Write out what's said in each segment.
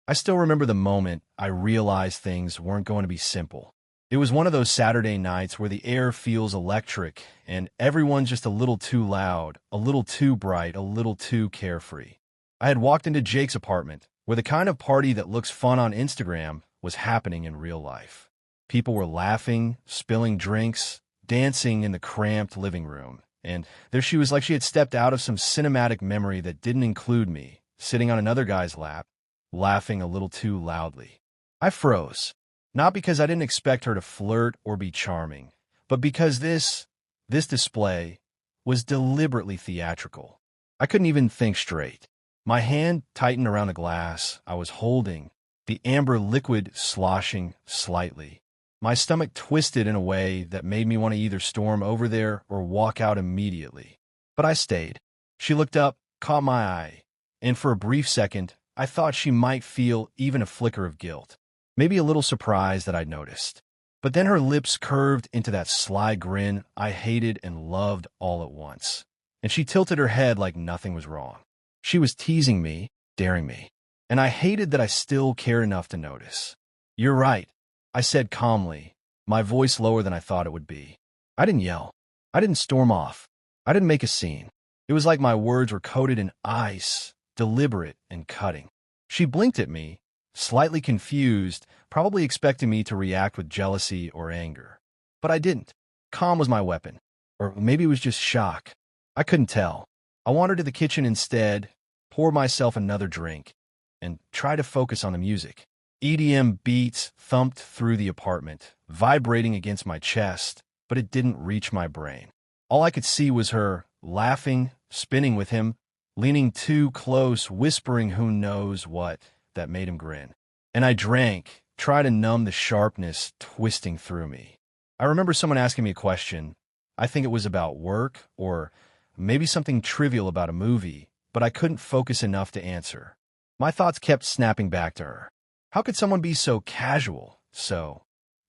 I still remember the moment I realized things weren't going to be simple. It was one of those Saturday nights where the air feels electric and everyone's just a little too loud, a little too bright, a little too carefree. I had walked into Jake's apartment, where the kind of party that looks fun on Instagram was happening in real life. People were laughing, spilling drinks, dancing in the cramped living room, and there she was like she had stepped out of some cinematic memory that didn't include me, sitting on another guy's lap, laughing a little too loudly. I froze, not because I didn't expect her to flirt or be charming, but because this display was deliberately theatrical. I couldn't even think straight. My hand tightened around the glass I was holding, the amber liquid sloshing slightly. My stomach twisted in a way that made me want to either storm over there or walk out immediately. But I stayed. She looked up, caught my eye, and for a brief second, I thought she might feel even a flicker of guilt, maybe a little surprise that I'd noticed. But then her lips curved into that sly grin I hated and loved all at once, and she tilted her head like nothing was wrong. She was teasing me, daring me, and I hated that I still cared enough to notice. "You're right," I said calmly, my voice lower than I thought it would be. I didn't yell. I didn't storm off. I didn't make a scene. It was like my words were coated in ice, deliberate and cutting. She blinked at me, slightly confused, probably expecting me to react with jealousy or anger. But I didn't. Calm was my weapon. Or maybe it was just shock. I couldn't tell. I wandered to the kitchen instead, poured myself another drink, and tried to focus on the music. EDM beats thumped through the apartment, vibrating against my chest, but it didn't reach my brain. All I could see was her, laughing, spinning with him, leaning too close, whispering who knows what that made him grin. And I drank, tried to numb the sharpness twisting through me. I remember someone asking me a question. I think it was about work, or maybe something trivial about a movie, but I couldn't focus enough to answer. My thoughts kept snapping back to her. How could someone be so casual, so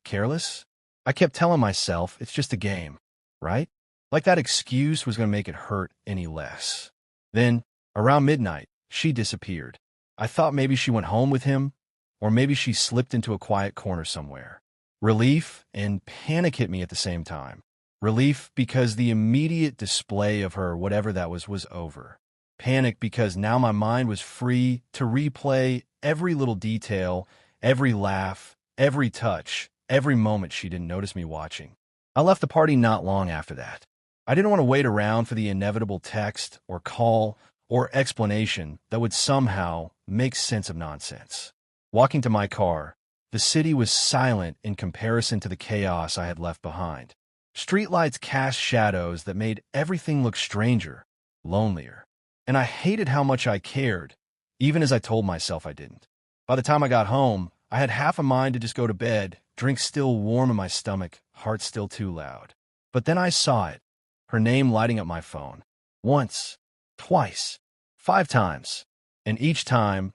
careless? I kept telling myself it's just a game, right? Like that excuse was going to make it hurt any less. Then, around midnight, she disappeared. I thought maybe she went home with him, or maybe she slipped into a quiet corner somewhere. Relief and panic hit me at the same time. Relief because the immediate display of her, whatever that was over. Panic because now my mind was free to replay every little detail, every laugh, every touch, every moment she didn't notice me watching. I left the party not long after that. I didn't want to wait around for the inevitable text or call or explanation that would somehow make sense of nonsense. Walking to my car, the city was silent in comparison to the chaos I had left behind. Streetlights cast shadows that made everything look stranger, lonelier. And I hated how much I cared, even as I told myself I didn't. By the time I got home, I had half a mind to just go to bed, drink still warm in my stomach, heart still too loud. But then I saw it, her name lighting up my phone. Once, twice, 5 times. And each time,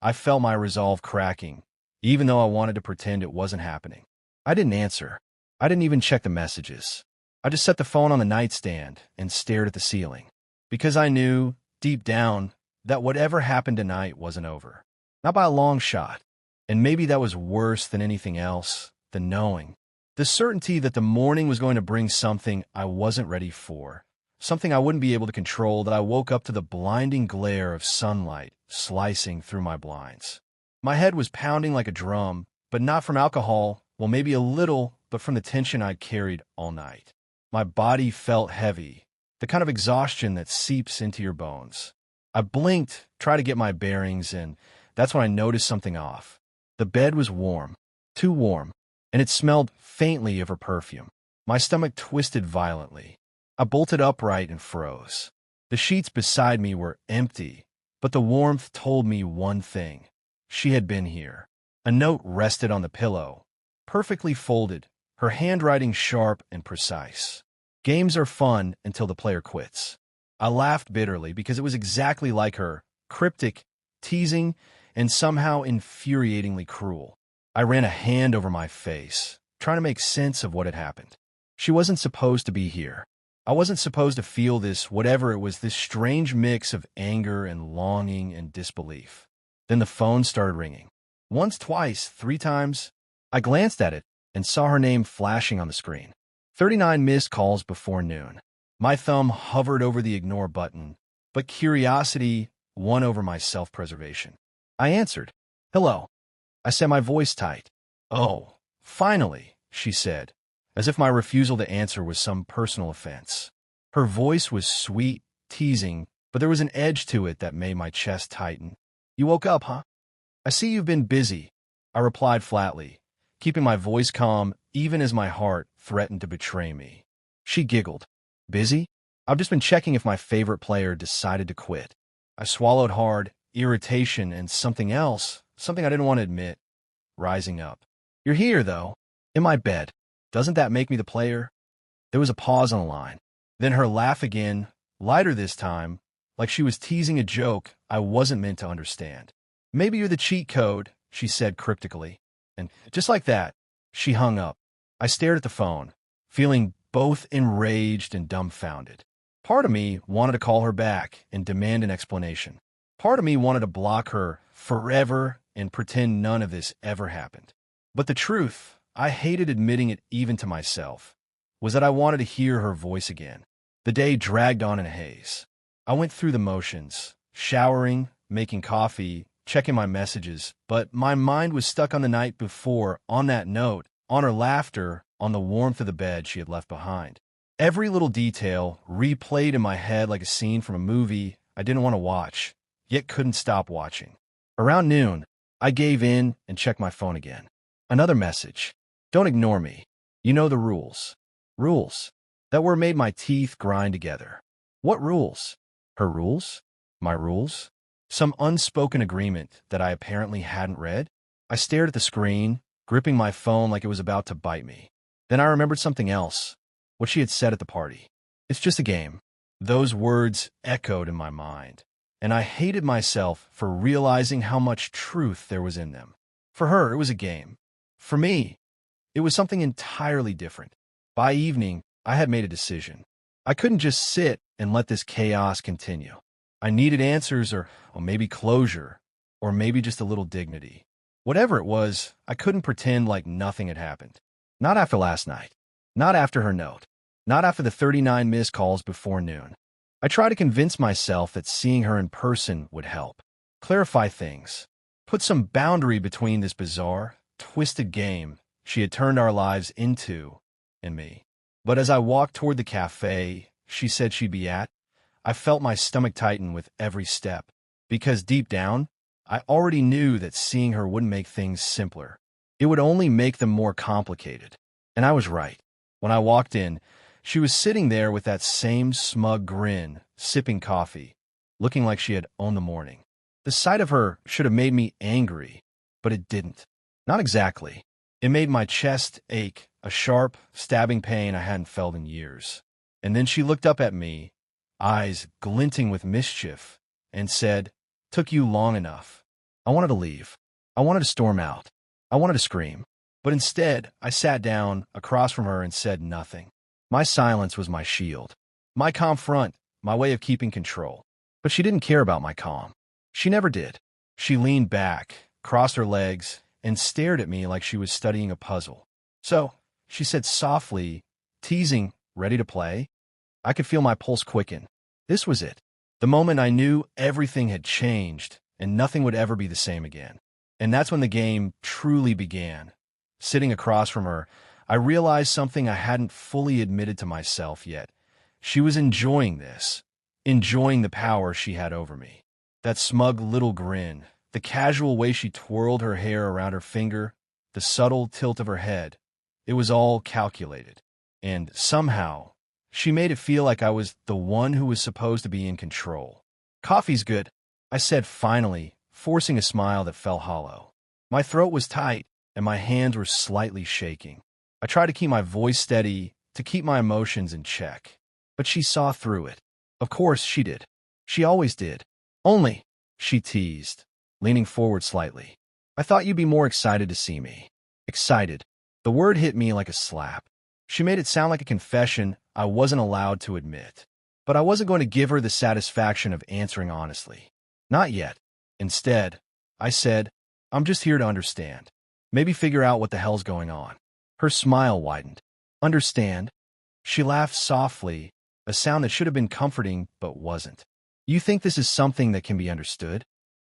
I felt my resolve cracking, even though I wanted to pretend it wasn't happening. I didn't answer. I didn't even check the messages. I just set the phone on the nightstand and stared at the ceiling. Because I knew, deep down, that whatever happened tonight wasn't over. Not by a long shot. And maybe that was worse than anything else, the knowing. The certainty that the morning was going to bring something I wasn't ready for. Something I wouldn't be able to control, that I woke up to the blinding glare of sunlight slicing through my blinds. My head was pounding like a drum, but not from alcohol, well, maybe a little, but from the tension I'd carried all night. My body felt heavy, the kind of exhaustion that seeps into your bones. I blinked, tried to get my bearings, and that's when I noticed something off. The bed was warm, too warm, and it smelled faintly of her perfume. My stomach twisted violently. I bolted upright and froze. The sheets beside me were empty, but the warmth told me one thing. She had been here. A note rested on the pillow, perfectly folded, her handwriting sharp and precise. Games are fun until the player quits. I laughed bitterly because it was exactly like her, cryptic, teasing, and somehow infuriatingly cruel. I ran a hand over my face, trying to make sense of what had happened. She wasn't supposed to be here. I wasn't supposed to feel this, whatever it was, this strange mix of anger and longing and disbelief. Then the phone started ringing. Once, twice, three times. I glanced at it and saw her name flashing on the screen. 39 missed calls before noon. My thumb hovered over the ignore button, but curiosity won over my self-preservation. I answered. Hello. I said, my voice tight. Oh, finally, she said, as if my refusal to answer was some personal offense. Her voice was sweet, teasing, but there was an edge to it that made my chest tighten. You woke up, huh? I see you've been busy, I replied flatly, keeping my voice calm even as my heart threatened to betray me. She giggled. Busy? I've just been checking if my favorite player decided to quit. I swallowed hard, irritation and something else, something I didn't want to admit, rising up. You're here, though, in my bed. Doesn't that make me the player? There was a pause on the line. Then her laugh again, lighter this time, like she was teasing a joke I wasn't meant to understand. Maybe you're the cheat code, she said cryptically. And just like that, she hung up. I stared at the phone, feeling both enraged and dumbfounded. Part of me wanted to call her back and demand an explanation. Part of me wanted to block her forever and pretend none of this ever happened. But the truth, I hated admitting it even to myself, was that I wanted to hear her voice again. The day dragged on in a haze. I went through the motions, showering, making coffee, checking my messages, but my mind was stuck on the night before, on that note, on her laughter, on the warmth of the bed she had left behind. Every little detail replayed in my head like a scene from a movie I didn't want to watch, yet couldn't stop watching. Around noon, I gave in and checked my phone again. Another message. Don't ignore me. You know the rules. Rules. That word made my teeth grind together. What rules? Her rules? My rules? Some unspoken agreement that I apparently hadn't read? I stared at the screen, gripping my phone like it was about to bite me. Then I remembered something else, what she had said at the party. It's just a game. Those words echoed in my mind, and I hated myself for realizing how much truth there was in them. For her, it was a game. For me, it was something entirely different. By evening, I had made a decision. I couldn't just sit and let this chaos continue. I needed answers or maybe closure, or maybe just a little dignity. Whatever it was, I couldn't pretend like nothing had happened. Not after last night. Not after her note. Not after the 39 missed calls before noon. I tried to convince myself that seeing her in person would help. Clarify things. Put some boundary between this bizarre, twisted game she had turned our lives into and me. But as I walked toward the cafe she said she'd be at, I felt my stomach tighten with every step, because deep down, I already knew that seeing her wouldn't make things simpler. It would only make them more complicated. And I was right. When I walked in, she was sitting there with that same smug grin, sipping coffee, looking like she had owned the morning. The sight of her should have made me angry, but it didn't. Not exactly. It made my chest ache, a sharp, stabbing pain I hadn't felt in years. And then she looked up at me, eyes glinting with mischief, and said, "Took you long enough." I wanted to leave. I wanted to storm out. I wanted to scream. But instead, I sat down across from her and said nothing. My silence was my shield. My calm front, my way of keeping control. But she didn't care about my calm. She never did. She leaned back, crossed her legs, and stared at me like she was studying a puzzle. "So," she said softly, teasing, "ready to play?" I could feel my pulse quicken. This was it. The moment I knew everything had changed and nothing would ever be the same again. And that's when the game truly began. Sitting across from her, I realized something I hadn't fully admitted to myself yet. She was enjoying this, enjoying the power she had over me. That smug little grin, the casual way she twirled her hair around her finger, the subtle tilt of her head, it was all calculated. And somehow, she made it feel like I was the one who was supposed to be in control. "Coffee's good," I said finally, forcing a smile that fell hollow. My throat was tight, and my hands were slightly shaking. I tried to keep my voice steady, to keep my emotions in check. But she saw through it. Of course she did. She always did. "Only," she teased, leaning forward slightly. "I thought you'd be more excited to see me." Excited. The word hit me like a slap. She made it sound like a confession I wasn't allowed to admit. But I wasn't going to give her the satisfaction of answering honestly. Not yet. Instead, I said, I'm just here to understand. Maybe figure out what the hell's going on. Her smile widened. Understand? She laughed softly, a sound that should have been comforting but wasn't. You think this is something that can be understood?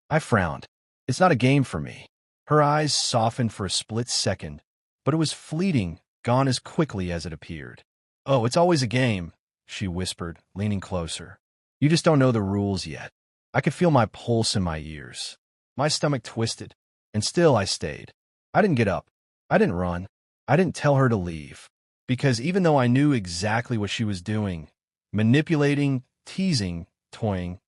I frowned. It's not a game for me. Her eyes softened for a split second, but it was fleeting, gone as quickly as it appeared. Oh, it's always a game, she whispered, leaning closer. You just don't know the rules yet. I could feel my pulse in my ears. My stomach twisted, and still I stayed. I didn't get up. I didn't run. I didn't tell her to leave. Because even though I knew exactly what she was doing, manipulating, teasing, toying,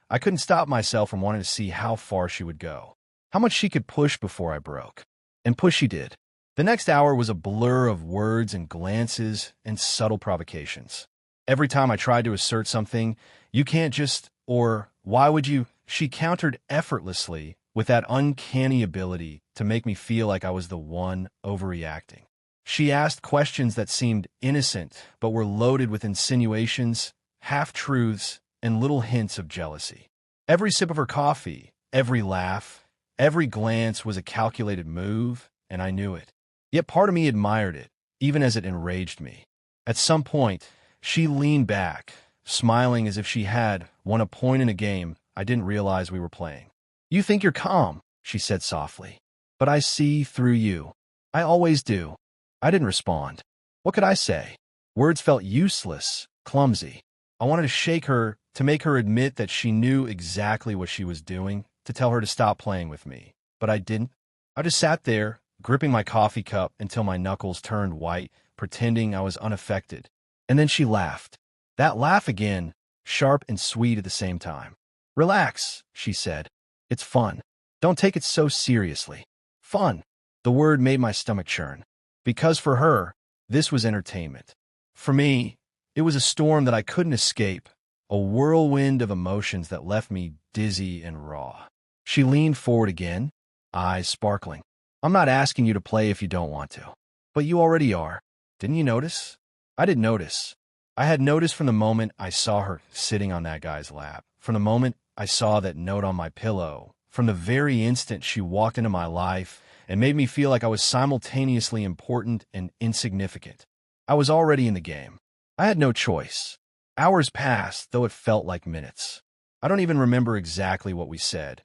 I couldn't stop myself from wanting to see how far she would go. How much she could push before I broke. And push she did. The next hour was a blur of words and glances and subtle provocations. Every time I tried to assert something, you can't just, or why would you, she countered effortlessly with that uncanny ability to make me feel like I was the one overreacting. She asked questions that seemed innocent but were loaded with insinuations, half-truths, and little hints of jealousy. Every sip of her coffee, every laugh, every glance was a calculated move, and I knew it. Yet part of me admired it, even as it enraged me. At some point, she leaned back, smiling as if she had won a point in a game I didn't realize we were playing. You think you're calm, she said softly. But I see through you. I always do. I didn't respond. What could I say? Words felt useless, clumsy. I wanted to shake her, to make her admit that she knew exactly what she was doing, to tell her to stop playing with me. But I didn't. I just sat there, gripping my coffee cup until my knuckles turned white, pretending I was unaffected. And then she laughed. That laugh again, sharp and sweet at the same time. Relax, she said. It's fun. Don't take it so seriously. Fun. The word made my stomach churn. Because for her, this was entertainment. For me, it was a storm that I couldn't escape, a whirlwind of emotions that left me dizzy and raw. She leaned forward again, eyes sparkling. I'm not asking you to play if you don't want to. But you already are. Didn't you notice? I didn't notice. I had noticed from the moment I saw her sitting on that guy's lap, from the moment I saw that note on my pillow, from the very instant she walked into my life and made me feel like I was simultaneously important and insignificant. I was already in the game. I had no choice. Hours passed, though it felt like minutes. I don't even remember exactly what we said,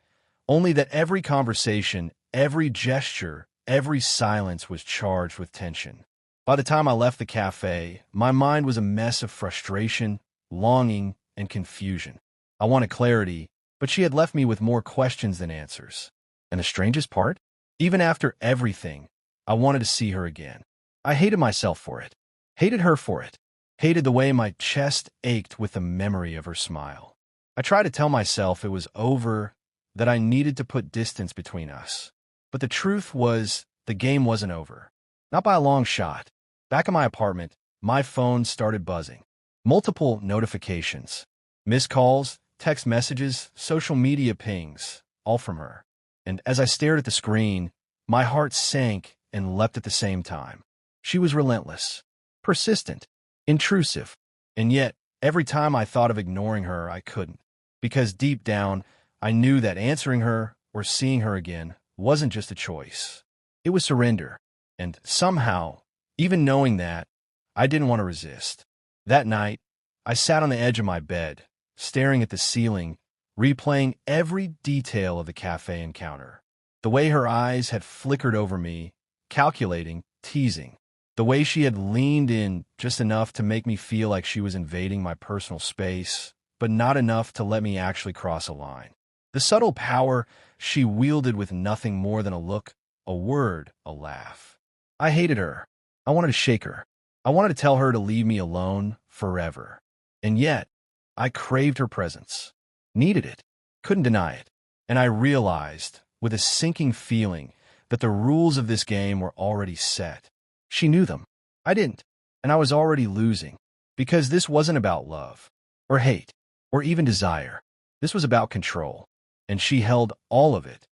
only that every conversation, every gesture, every silence was charged with tension. By the time I left the cafe, my mind was a mess of frustration, longing, and confusion. I wanted clarity, but she had left me with more questions than answers. And the strangest part? Even after everything, I wanted to see her again. I hated myself for it. Hated her for it. Hated the way my chest ached with the memory of her smile. I tried to tell myself it was over, that I needed to put distance between us. But the truth was, the game wasn't over. Not by a long shot. Back in my apartment, my phone started buzzing. Multiple notifications. Missed calls, text messages, social media pings, all from her. And as I stared at the screen, my heart sank and leapt at the same time. She was relentless, persistent, intrusive, and yet, every time I thought of ignoring her, I couldn't. Because deep down, I knew that answering her or seeing her again wasn't just a choice. It was surrender. And somehow, even knowing that, I didn't want to resist. That night, I sat on the edge of my bed, staring at the ceiling, replaying every detail of the cafe encounter. The way her eyes had flickered over me, calculating, teasing. The way she had leaned in just enough to make me feel like she was invading my personal space, but not enough to let me actually cross a line. The subtle power she wielded with nothing more than a look, a word, a laugh. I hated her. I wanted to shake her. I wanted to tell her to leave me alone forever. And yet, I craved her presence. Needed it. Couldn't deny it. And I realized, with a sinking feeling, that the rules of this game were already set. She knew them. I didn't. And I was already losing. Because this wasn't about love, or hate, or even desire. This was about control. And she held all of it.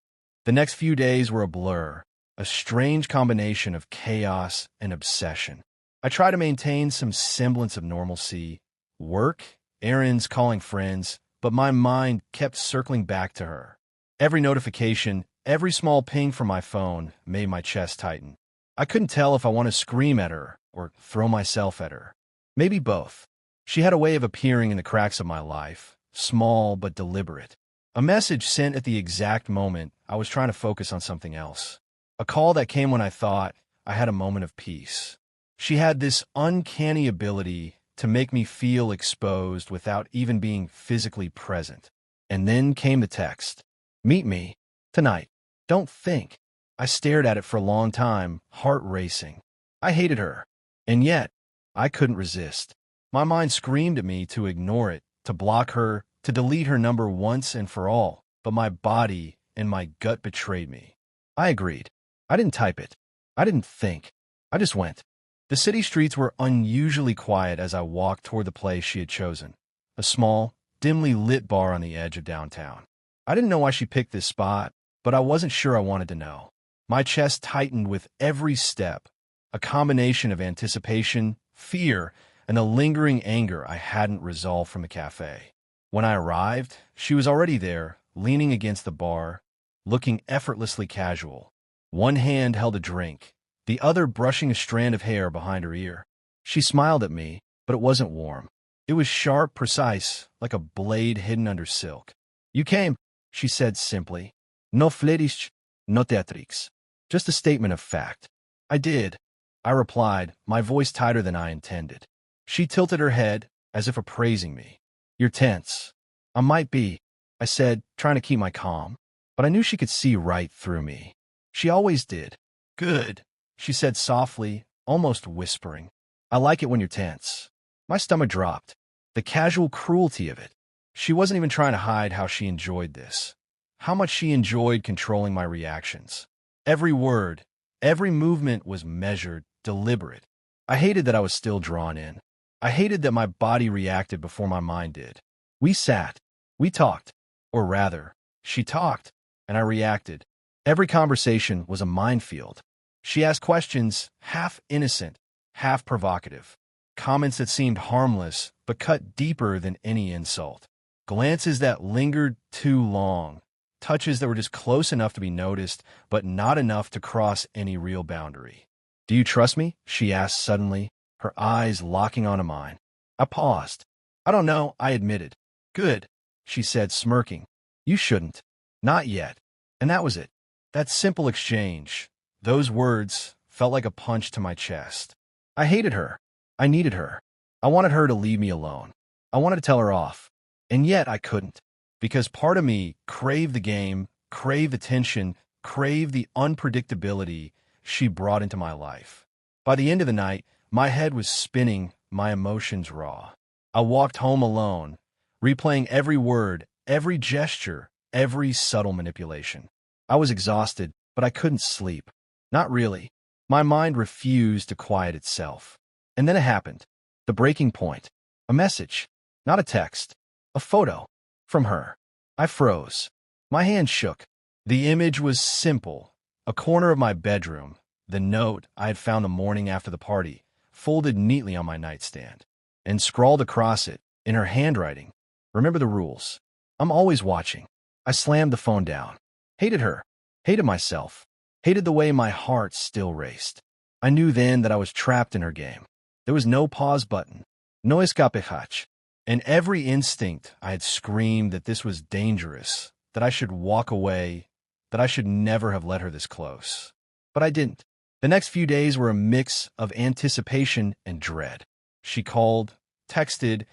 The next few days were a blur, a strange combination of chaos and obsession. I tried to maintain some semblance of normalcy, work, errands, calling friends, but my mind kept circling back to her. Every notification, every small ping from my phone made my chest tighten. I couldn't tell if I wanted to scream at her or throw myself at her. Maybe both. She had a way of appearing in the cracks of my life, small but deliberate. A message sent at the exact moment I was trying to focus on something else. A call that came when I thought I had a moment of peace. She had this uncanny ability to make me feel exposed without even being physically present. And then came the text. Meet me tonight. Don't think. I stared at it for a long time, heart racing. I hated her. And yet, I couldn't resist. My mind screamed at me to ignore it, to block her, to delete her number once and for all. But my body and my gut betrayed me. I agreed. I didn't type it. I didn't think. I just went. The city streets were unusually quiet as I walked toward the place she had chosen. A small, dimly lit bar on the edge of downtown. I didn't know why she picked this spot, but I wasn't sure I wanted to know. My chest tightened with every step, a combination of anticipation, fear, and the lingering anger I hadn't resolved from the cafe. When I arrived, she was already there, leaning against the bar, looking effortlessly casual. One hand held a drink, the other brushing a strand of hair behind her ear. She smiled at me, but it wasn't warm. It was sharp, precise, like a blade hidden under silk. You came, she said simply. No flerish, no teatrix. Just a statement of fact. I did, I replied, my voice tighter than I intended. She tilted her head, as if appraising me. You're tense. I might be, I said, trying to keep my calm. But I knew she could see right through me. She always did. Good, she said softly, almost whispering. I like it when you're tense. My stomach dropped. The casual cruelty of it. She wasn't even trying to hide how she enjoyed this. How much she enjoyed controlling my reactions. Every word, every movement was measured, deliberate. I hated that I was still drawn in. I hated that my body reacted before my mind did. We sat. We talked. Or rather, she talked, and I reacted. Every conversation was a minefield. She asked questions, half innocent, half provocative. Comments that seemed harmless, but cut deeper than any insult. Glances that lingered too long. Touches that were just close enough to be noticed, but not enough to cross any real boundary. Do you trust me? She asked suddenly, her eyes locking onto mine. I paused. I don't know, I admitted. Good, she said, smirking. You shouldn't. Not yet. And that was it. That simple exchange, those words, felt like a punch to my chest. I hated her. I needed her. I wanted her to leave me alone. I wanted to tell her off. And yet I couldn't. Because part of me craved the game, craved the tension, craved the unpredictability she brought into my life. By the end of the night, my head was spinning, my emotions raw. I walked home alone, replaying every word, every gesture, every subtle manipulation. I was exhausted, but I couldn't sleep. Not really. My mind refused to quiet itself. And then it happened. The breaking point. A message. Not a text. A photo. From her. I froze. My hand shook. The image was simple. A corner of my bedroom. The note I had found the morning after the party, folded neatly on my nightstand. And scrawled across it, in her handwriting. Remember the rules. I'm always watching. I slammed the phone down. Hated her. Hated myself. Hated the way my heart still raced. I knew then that I was trapped in her game. There was no pause button. No escape hatch. And every instinct I had screamed that this was dangerous, that I should walk away, that I should never have let her this close. But I didn't. The next few days were a mix of anticipation and dread. She called, texted,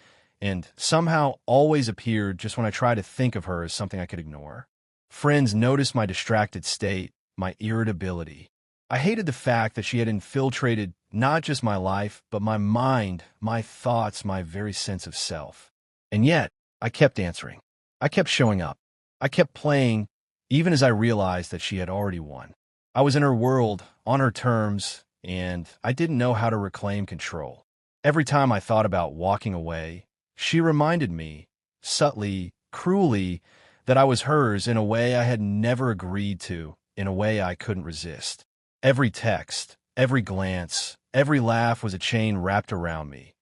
and somehow always appeared just when I tried to think of her as something I could ignore. Friends noticed my distracted state, my irritability. I hated the fact that she had infiltrated not just my life, but my mind, my thoughts, my very sense of self. And yet, I kept answering. I kept showing up. I kept playing, even as I realized that she had already won. I was in her world, on her terms, and I didn't know how to reclaim control. Every time I thought about walking away, she reminded me, subtly, cruelly, that I was hers in a way I had never agreed to, in a way I couldn't resist. Every text, every glance, every laugh was a chain wrapped around me,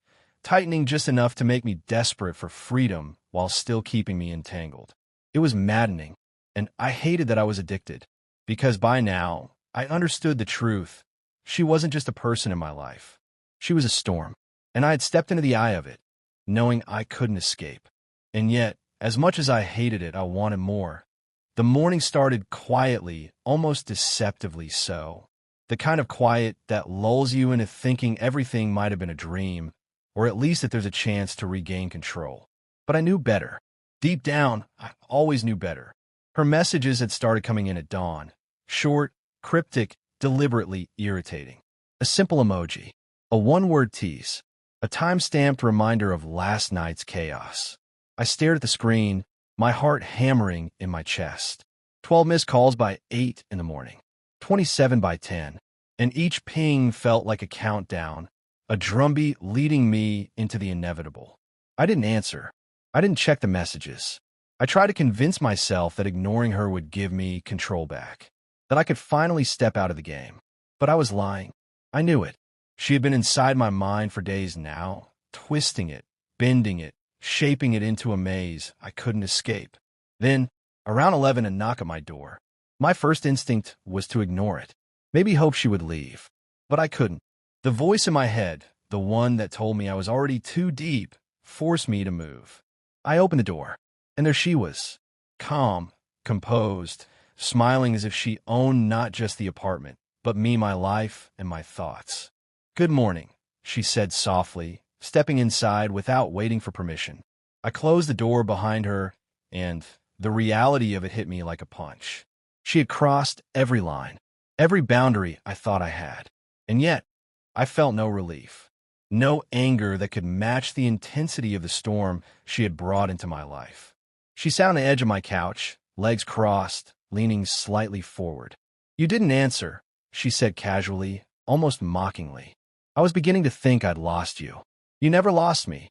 tightening just enough to make me desperate for freedom while still keeping me entangled. It was maddening, and I hated that I was addicted. because by now, I understood the truth. She wasn't just a person in my life. She was a storm, and I had stepped into the eye of it, knowing I couldn't escape. And yet, as much as I hated it, I wanted more. The morning started quietly, almost deceptively so. The kind of quiet that lulls you into thinking everything might have been a dream, or at least that there's a chance to regain control. But I knew better. Deep down, I always knew better. Her messages had started coming in at dawn. Short, cryptic, deliberately irritating. A simple emoji. A one-word tease. A time-stamped reminder of last night's chaos. I stared at the screen, my heart hammering in my chest. 12 missed calls by 8 in the morning. 27 by 10. And each ping felt like a countdown, a drumbeat leading me into the inevitable. I didn't answer. I didn't check the messages. I tried to convince myself that ignoring her would give me control back, that I could finally step out of the game. But I was lying. I knew it. She had been inside my mind for days now, twisting it, bending it, shaping it into a maze I couldn't escape. Then, around 11, a knock at my door. My first instinct was to ignore it, maybe hope she would leave. But I couldn't. The voice in my head, the one that told me I was already too deep, forced me to move. I opened the door, and there she was, calm, composed, smiling as if she owned not just the apartment, but me, my life, and my thoughts. "Good morning," she said softly, stepping inside without waiting for permission. I closed the door behind her, and the reality of it hit me like a punch. She had crossed every line, every boundary I thought I had. And yet, I felt no relief, no anger that could match the intensity of the storm she had brought into my life. She sat on the edge of my couch, legs crossed, leaning slightly forward. "You didn't answer," she said casually, almost mockingly. "I was beginning to think I'd lost you." "You never lost me,"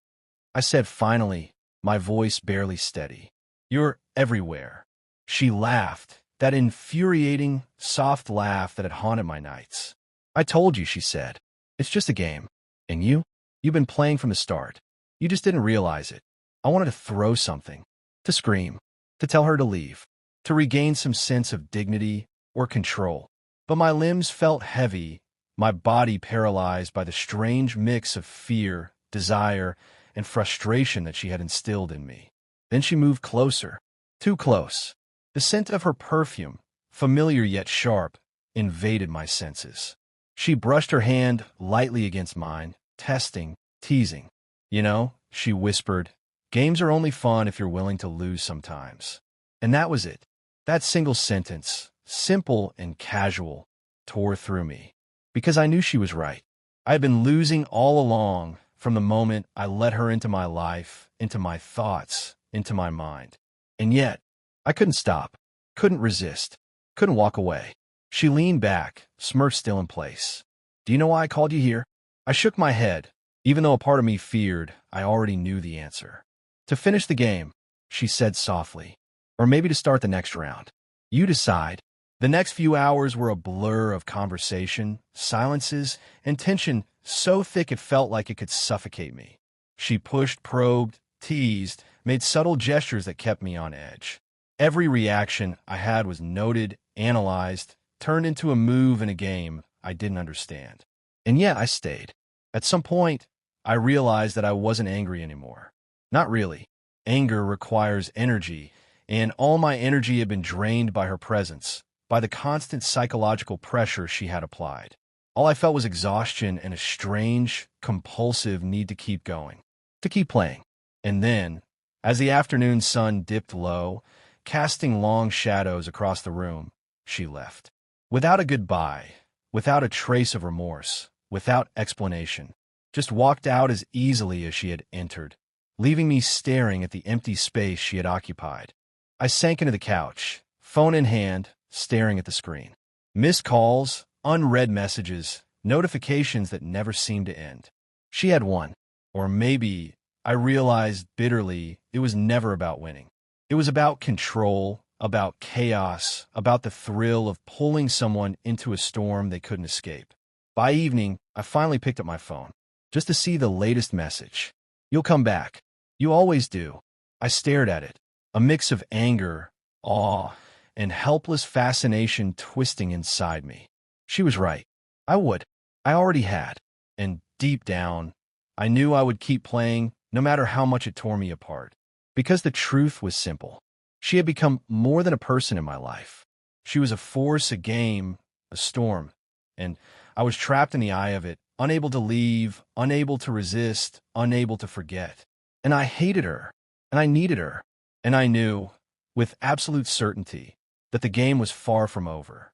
I said finally, my voice barely steady. "You're everywhere." She laughed, that infuriating, soft laugh that had haunted my nights. "I told you," she said. "It's just a game. And you've been playing from the start. You just didn't realize it." I wanted to throw something, to scream, to tell her to leave, to regain some sense of dignity or control. But my limbs felt heavy, my body paralyzed by the strange mix of fear, desire, and frustration that she had instilled in me. Then she moved closer, too close. The scent of her perfume, familiar yet sharp, invaded my senses. She brushed her hand lightly against mine, testing, teasing. "You know," she whispered, "games are only fun if you're willing to lose sometimes." And that was it. That single sentence, simple and casual, tore through me. Because I knew she was right. I had been losing all along from the moment I let her into my life, into my thoughts, into my mind. And yet, I couldn't stop, couldn't resist, couldn't walk away. She leaned back, smirk still in place. "Do you know why I called you here?" I shook my head, even though a part of me feared I already knew the answer. "To finish the game," she said softly. "Or maybe to start the next round. You decide." The next few hours were a blur of conversation, silences, and tension so thick it felt like it could suffocate me. She pushed, probed, teased, made subtle gestures that kept me on edge. Every reaction I had was noted, analyzed, turned into a move in a game I didn't understand. And yet I stayed. At some point, I realized that I wasn't angry anymore. Not really. Anger requires energy, and all my energy had been drained by her presence, by the constant psychological pressure she had applied. All I felt was exhaustion and a strange, compulsive need to keep going, to keep playing. And then, as the afternoon sun dipped low, casting long shadows across the room, she left. Without a goodbye, without a trace of remorse, without explanation, just walked out as easily as she had entered, leaving me staring at the empty space she had occupied. I sank into the couch, phone in hand, staring at the screen. Missed calls, unread messages, notifications that never seemed to end. She had won. Or maybe, I realized bitterly, it was never about winning. It was about control, about chaos, about the thrill of pulling someone into a storm they couldn't escape. By evening, I finally picked up my phone, just to see the latest message. "You'll come back. You always do." I stared at it, a mix of anger, awe, and helpless fascination twisting inside me. She was right. I would. I already had. And deep down, I knew I would keep playing no matter how much it tore me apart. Because the truth was simple. She had become more than a person in my life. She was a force, a game, a storm. And I was trapped in the eye of it, unable to leave, unable to resist, unable to forget. And I hated her, and I needed her, and I knew, with absolute certainty, that the game was far from over.